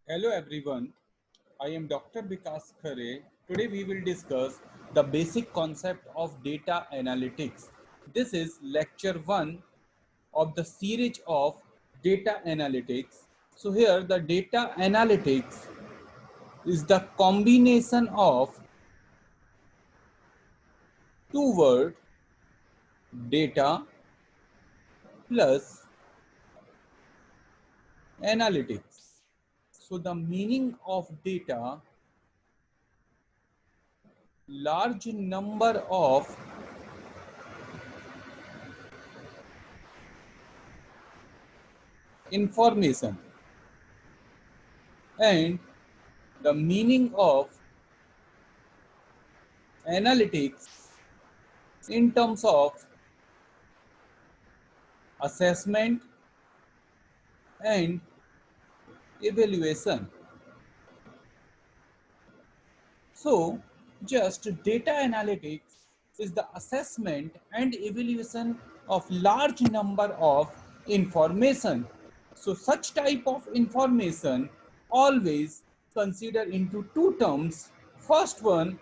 Hello everyone, I am Dr. Vikas Khare. Today we will discuss the basic concept of data analytics. This is lecture 1 of the series of data analytics. So here the data analytics is the combination of two words data plus analytics. So the meaning of data, large number of information, and the meaning of analytics in terms of assessment and evaluation. So, just data analytics is the assessment and evaluation of large number of information. So, such type of information always consider into two terms. First one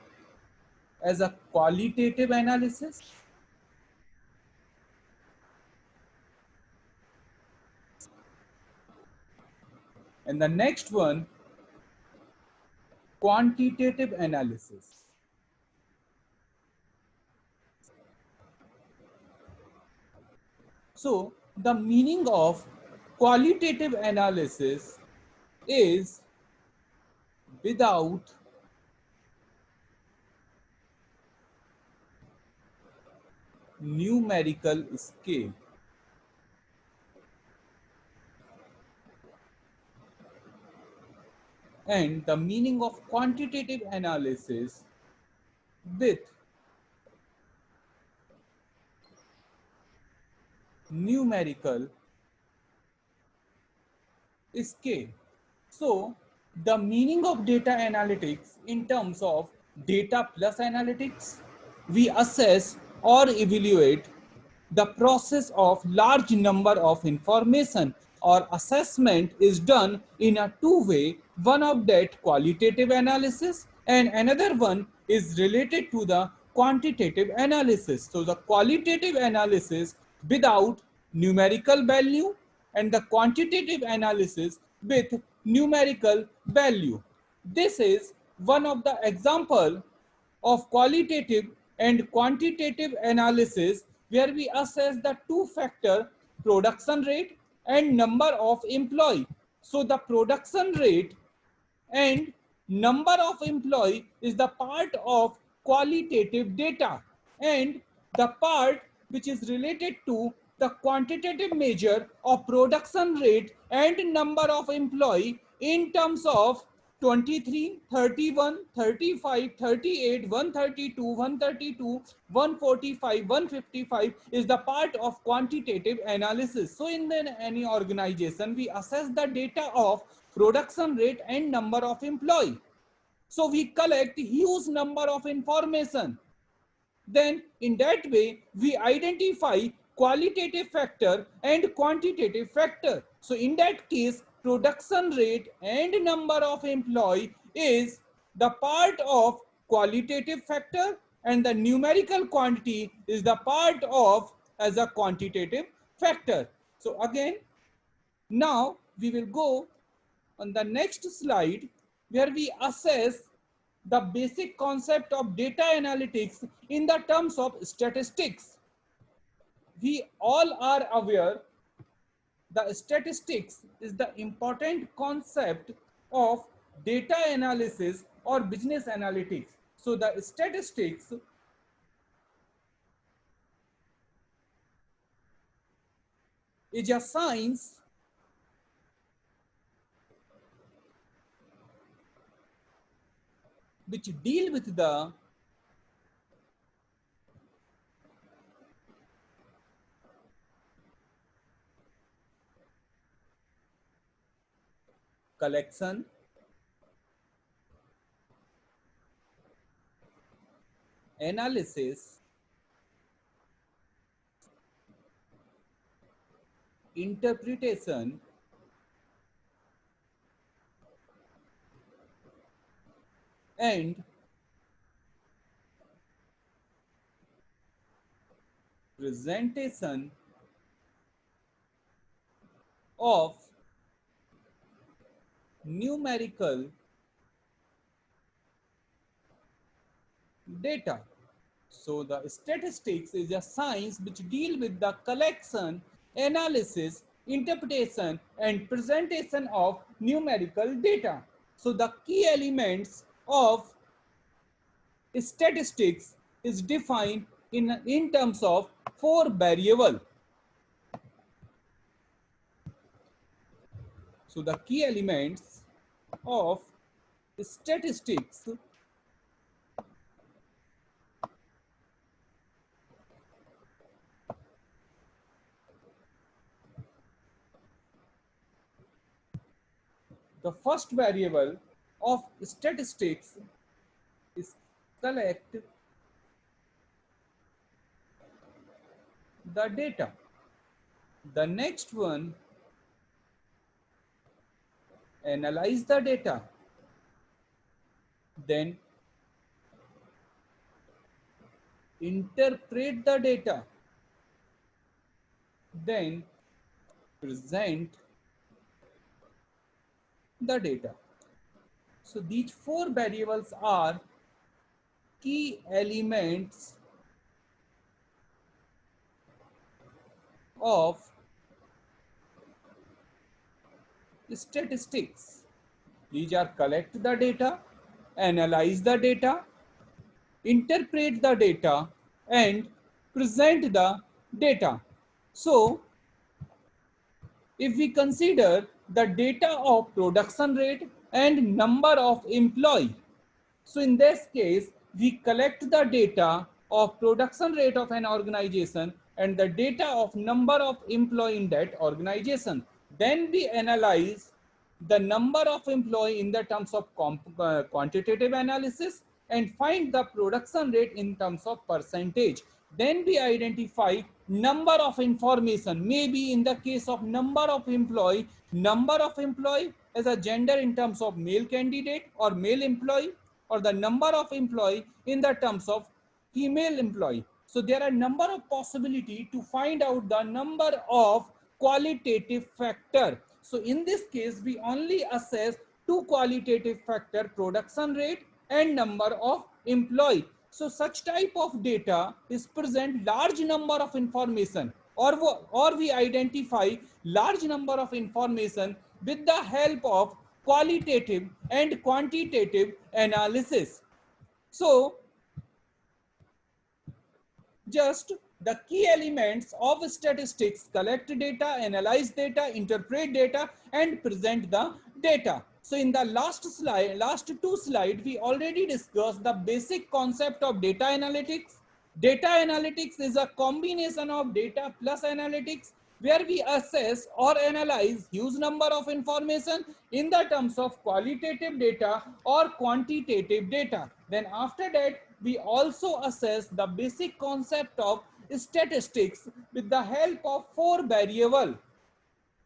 as a qualitative analysis, and the next one quantitative analysis. So, the meaning of qualitative analysis is without numerical scale. And the meaning of quantitative analysis with numerical scale. So, the meaning of data analytics in terms of data plus analytics, we assess or evaluate the process of large number of information, or assessment is done in a two-way, one of that qualitative analysis and another one is related to the quantitative analysis. So the qualitative analysis without numerical value and the quantitative analysis with numerical value. This is one of the example of qualitative and quantitative analysis where we assess the two-factor production rate and number of employee. So the production rate and number of employee is the part of qualitative data, and the part which is related to the quantitative measure of production rate and number of employee in terms of 23, 31, 35, 38, 132, 132, 145, 155 is the part of quantitative analysis. So in any organization, we assess the data of production rate and number of employee. So we collect huge number of information. Then in that way, we identify qualitative factor and quantitative factor. So in that case, production rate and number of employee is the part of qualitative factor and the numerical quantity is the part of as a quantitative factor. So again, now we will go on the next slide where we assess the basic concept of data analytics in the terms of statistics. We all are aware the statistics is the important concept of data analysis or business analytics. So the statistics is a science which deal with the collection, analysis, interpretation, and presentation of numerical data. So the statistics is a science which deal with the collection, analysis, interpretation and presentation of numerical data. So the key elements of statistics is defined in terms of four variables. So the key elements of statistics the first variable of statistics is collect the data. The next one, analyze the data. Then interpret the data. Then present the data. So these four variables are key elements of statistics. These are collect the data, analyze the data, interpret the data and present the data. So if we consider the data of production rate and number of employee, so in this case we collect the data of production rate of an organization and the data of number of employee in that organization. Then we analyze the number of employee in the terms of quantitative analysis and find the production rate in terms of percentage. Then we identify number of information, maybe in the case of number of employee as a gender in terms of male candidate or male employee, or the number of employee in the terms of female employee. So there are number of possibility to find out the number of qualitative factor. So in this case, we only assess two qualitative factor, production rate and number of employee. So such type of data is present large number of information, or we identify large number of information with the help of qualitative and quantitative analysis. So just the key elements of statistics: collect data, analyze data, interpret data and present the data. So in the last two slides, we already discussed the basic concept of data analytics. Data analytics is a combination of data plus analytics, where we assess or analyze huge number of information in the terms of qualitative data or quantitative data. Then after that, we also assess the basic concept of statistics with the help of four variables.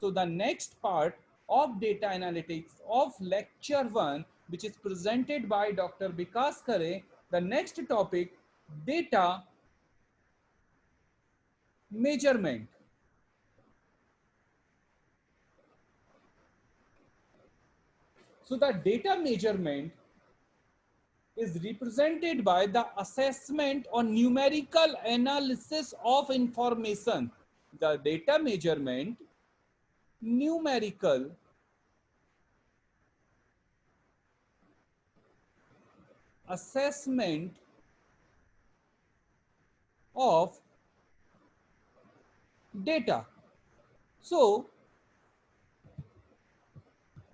So the next part of data analytics of lecture 1, which is presented by Dr. Vikas Khare, the next topic, data measurement. So the data measurement is represented by the assessment or numerical analysis of information. The data measurement, numerical assessment of data. So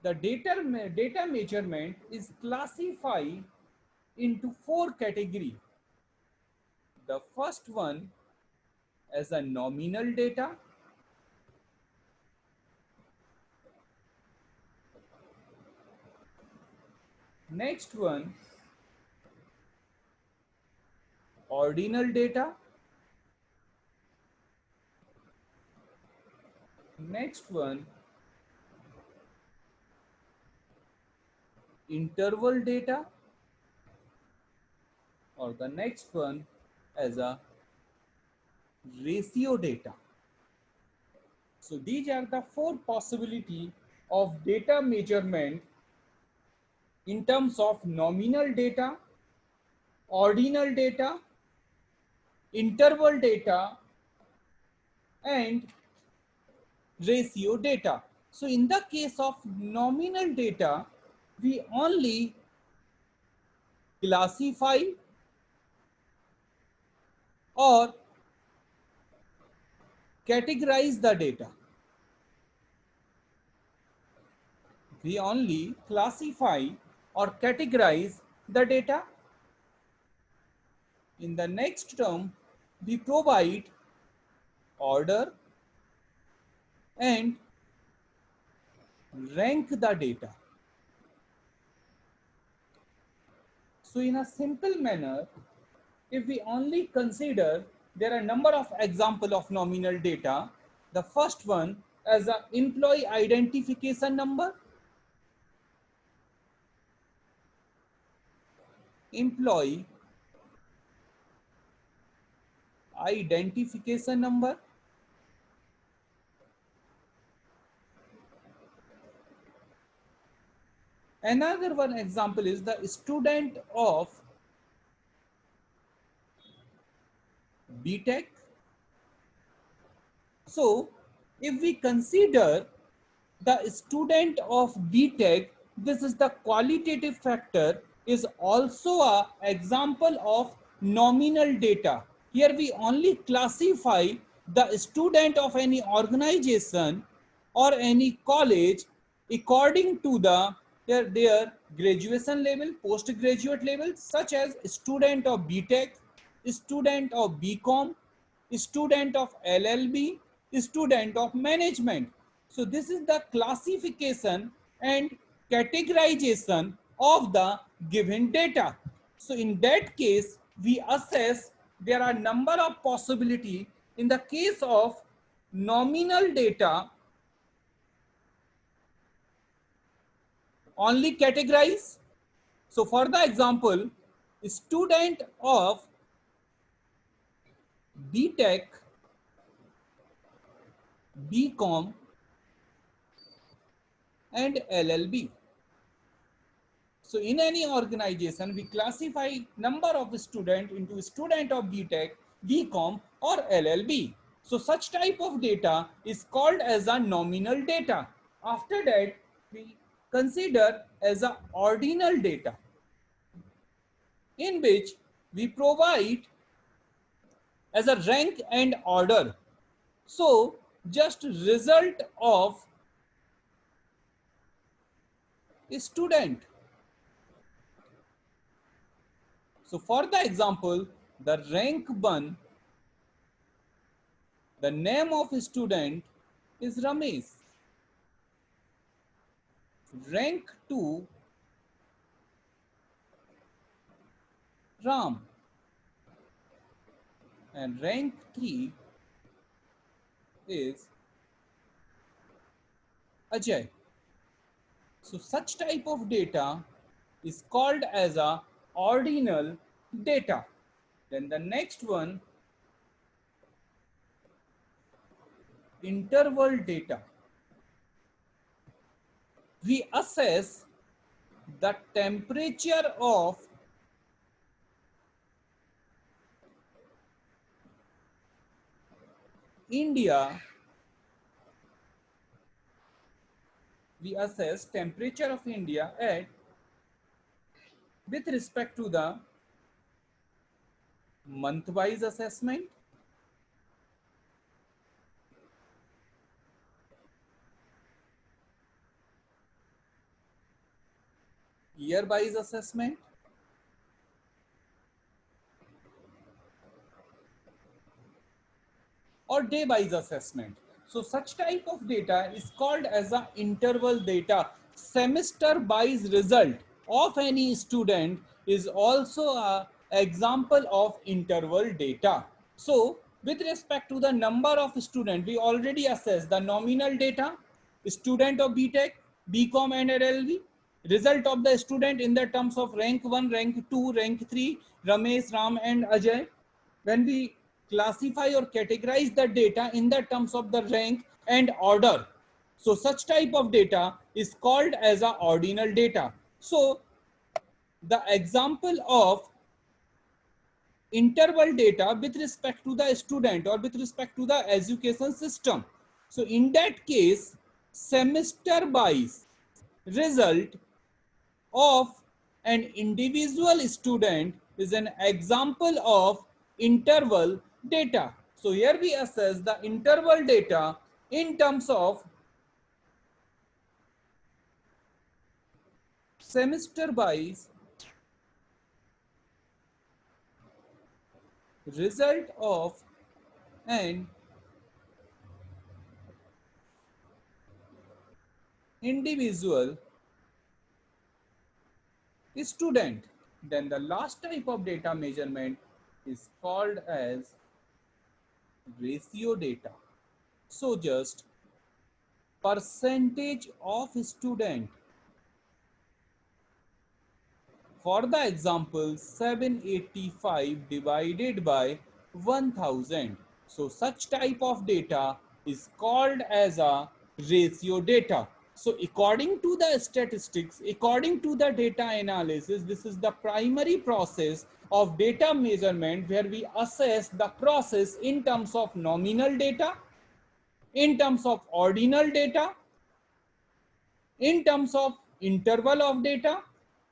the data measurement is classified into four categories. The first one as a nominal data. Next one, ordinal data. Next one, interval data. or the next one as a ratio data. So these are the four possibility of data measurement in terms of nominal data, ordinal data, interval data, and ratio data. So in the case of nominal data, we only classify or categorize the data. We only classify or categorize the data. In the next term, we provide order and rank the data. So in a simple manner, if we only consider, there are a number of examples of nominal data. The first one as an employee identification number, employee identification number. Another one example is the student of BTech. So if we consider the student of BTech, this is the qualitative factor, is also an example of nominal data. Here we only classify the student of any organization or any college according to their graduation level, postgraduate level, such as student of BTech, student of BCom, student of LLB, student of management. So this is the classification and categorization of the given data. So in that case, we assess there are number of possibility. In the case of nominal data, only categorize. So for the example, student of BTech, BCom and LLB. So in any organization, we classify number of student into student of BTech, BCom or LLB. So such type of data is called as a nominal data. After that, we consider as a ordinal data, in which we provide as a rank and order. So just result of a student. So for the example, the rank 1, the name of a student is Ramesh. Rank 2, Ram. And rank 3 is Ajay. So such type of data is called as a ordinal data. Then the next one, interval data. We assess the temperature of India. We assess temperature of India at with respect to the month-wise assessment, year-wise assessment, or day-wise assessment. So such type of data is called as a interval data. Semester-wise result of any student is also a example of interval data. So with respect to the number of students, we already assessed the nominal data, student of BTech, BCom and LLB. Result of the student in the terms of rank 1, rank 2, rank 3, Ramesh, Ram and Ajay. When we classify or categorize the data in the terms of the rank and order, so such type of data is called as a ordinal data. So the example of interval data with respect to the student or with respect to the education system. So in that case, semester wise result of an individual student is an example of interval data. So here we assess the interval data in terms of semester wise result of an individual student. Then the last type of data measurement is called as ratio data. So just percentage of student. For the example, 785 divided by 1000. So such type of data is called as a ratio data. So according to the statistics, according to the data analysis, this is the primary process of data measurement where we assess the process in terms of nominal data, in terms of ordinal data, in terms of interval of data,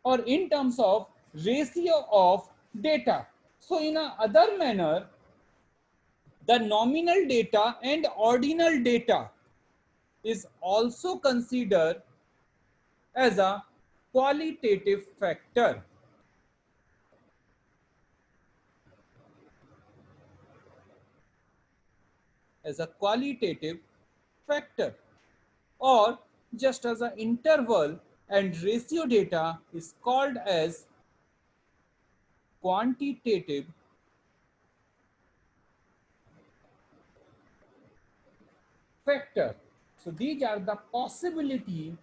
or in terms of ratio of data. So in a other manner, the nominal data and ordinal data is also considered as a qualitative factor. As a qualitative factor, or just as an interval and ratio data is called as quantitative factor. So these are the possibility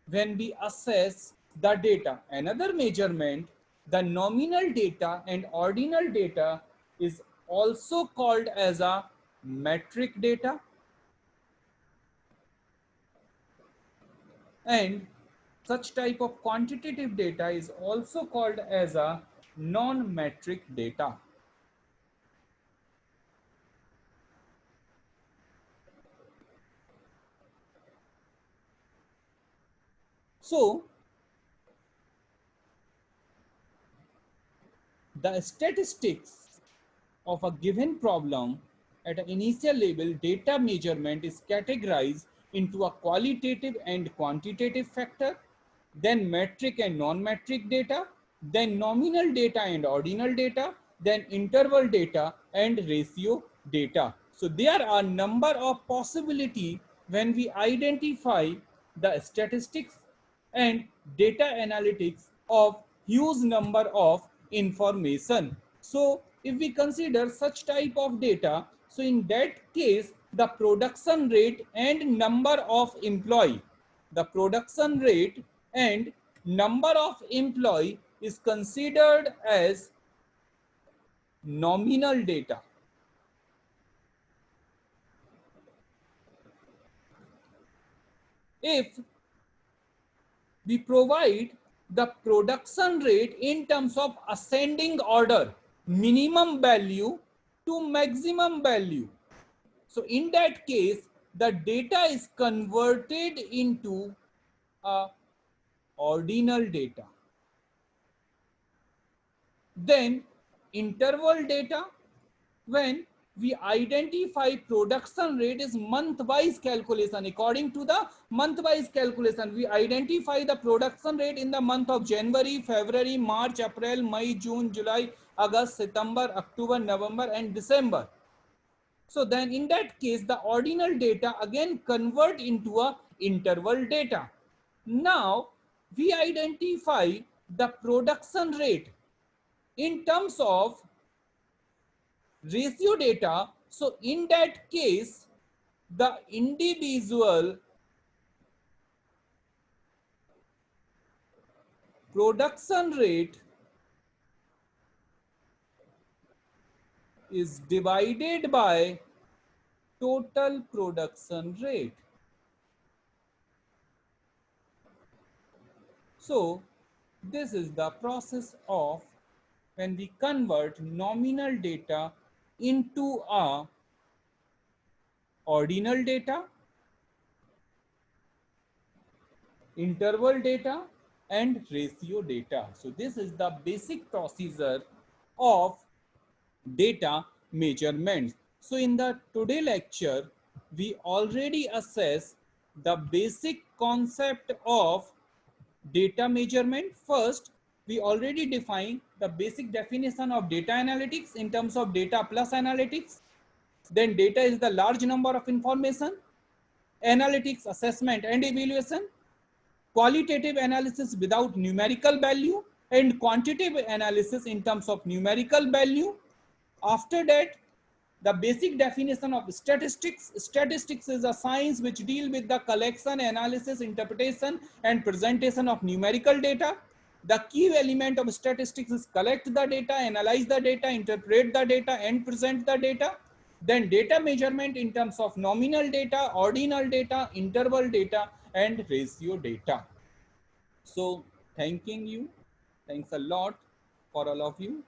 when we assess the data. Another measurement, the nominal data and ordinal data is also called as a metric data, and such type of quantitative data is also called as a non-metric data. So the statistics of a given problem at an initial level, data measurement is categorized into a qualitative and quantitative factor, then metric and non-metric data, then nominal data and ordinal data, then interval data and ratio data. So there are number of possibility when we identify the statistics and data analytics of huge number of information. So if we consider such type of data, so in that case, the production rate and number of employee, the production rate and number of employee is considered as nominal data. If we provide the production rate in terms of ascending order, minimum value to maximum value. So in that case, the data is converted into a ordinal data. Then interval data, when we identify production rate is month-wise calculation. According to the month-wise calculation, we identify the production rate in the month of January, February, March, April, May, June, July, August, September, October, November, and December. So then in that case, the ordinal data again convert into a interval data. Now we identify the production rate in terms of ratio data. So in that case, the individual production rate is divided by total production rate. So this is the process of when we convert nominal data into a ordinal data, interval data, and ratio data. So this is the basic procedure of data measurements. So in the today lecture, we already assess the basic concept of data measurement. First, we already defined the basic definition of data analytics in terms of data plus analytics. Then data is the large number of information, analytics, assessment and evaluation, qualitative analysis without numerical value, and quantitative analysis in terms of numerical value. After that, the basic definition of statistics. Statistics is a science which deal with the collection, analysis, interpretation, and presentation of numerical data. The key element of statistics is collect the data, analyze the data, interpret the data, and present the data. Then data measurement in terms of nominal data, ordinal data, interval data, and ratio data. So thanking you. Thanks a lot for all of you.